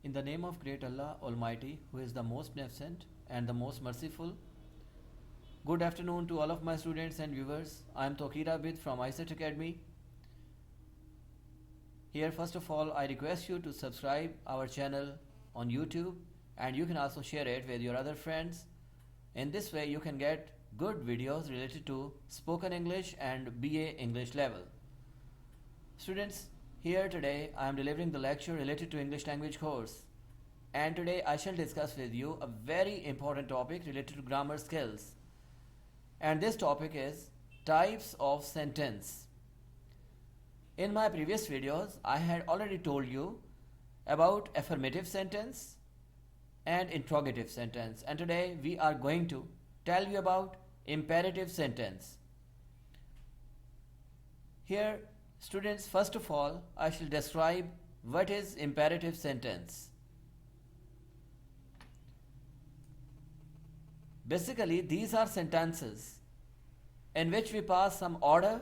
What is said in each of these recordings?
In the name of great Allah Almighty, who is the most beneficent and the most merciful. Good afternoon to all of my students and viewers. I am Tauqeer Abid from I-CET Academy. Here, first of all, I request you to subscribe our channel on YouTube, and you can also share it with your other friends. In this way, you can get good videos related to spoken English and BA English level. Students, here today I am delivering the lecture related to English language course, and today I shall discuss with you a very important topic related to grammar skills, and this topic is types of sentence. In my previous videos I had already told you about affirmative sentence and interrogative sentence, and today we are going to tell you about imperative sentence. Here, students, first of all, I shall describe what is imperative sentence. Basically, these are sentences in which we pass some order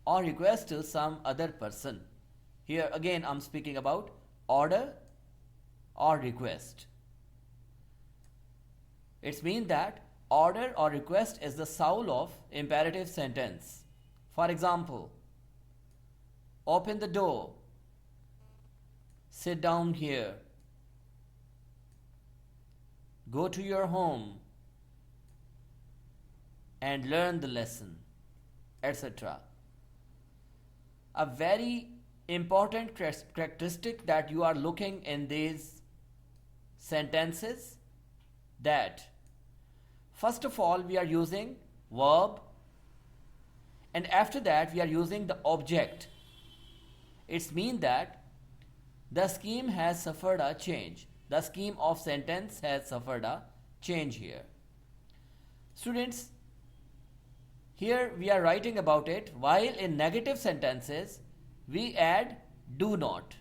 or request to some other person. Here again, I'm speaking about order or request. It means that order or request is the soul of imperative sentence. For example, open the door, sit down here, go to your home and learn the lesson, etc. A very important characteristic that you are looking in these sentences, that first of all we are using verb, and after that we are using the object. It means that the scheme has suffered a change. The scheme of sentence has suffered a change here. Students, here we are writing about it, while in negative sentences we add do not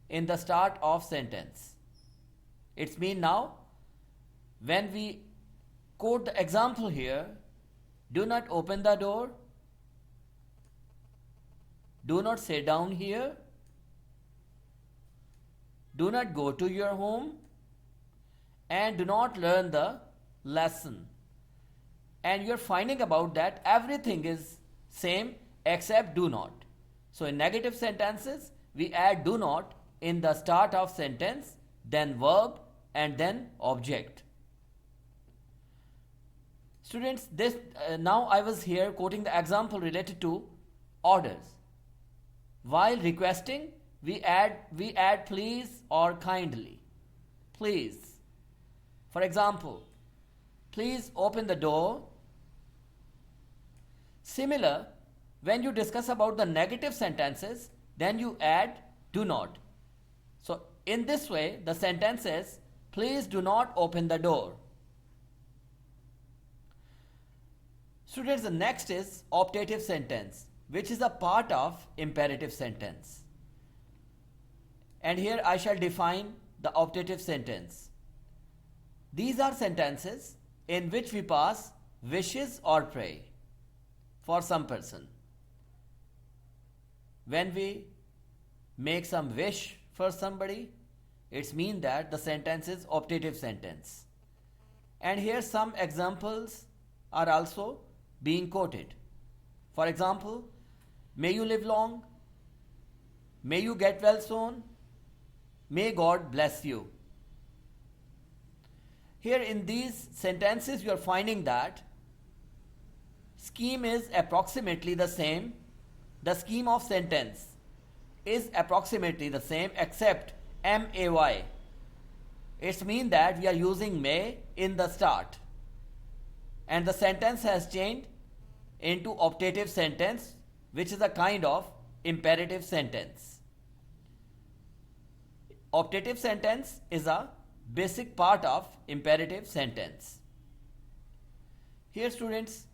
in the start of sentence. It means now when we quote the example here, do not open the door, do not sit down here, do not go to your home, and do not learn the lesson. And you're finding about that everything is same except do not. So in negative sentences, we add do not in the start of sentence, then verb, and then object. Students, now I was here quoting the example related to orders. While requesting, we add please or kindly. Please. For example, please open the door. Similar, when you discuss about the negative sentences, then you add do not. So in this way, the sentence is please do not open the door. Students, the next is optative sentence, which is a part of imperative sentence. And here I shall define the optative sentence. These are sentences in which we pass wishes or pray for some person. When we make some wish for somebody, it means that the sentence is optative sentence. And here some examples are also being quoted. For example, may you live long, may you get well soon, may God bless you. Here in these sentences you are finding that scheme is approximately the same. The scheme of sentence is approximately the same except may. It means that we are using may in the start, and the sentence has changed into optative sentence, which is a kind of imperative sentence. Optative sentence is a basic part of imperative sentence. Here students,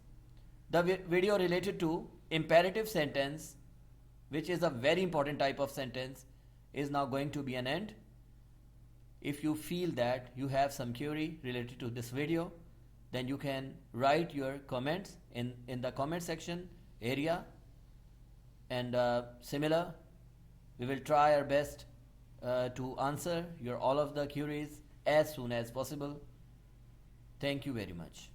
the video related to imperative sentence, which is a very important type of sentence, is now going to be an end. If you feel that you have some query related to this video, then you can write your comments in the comment section area, and similar, we will try our best to answer your all of the queries as soon as possible. Thank you very much.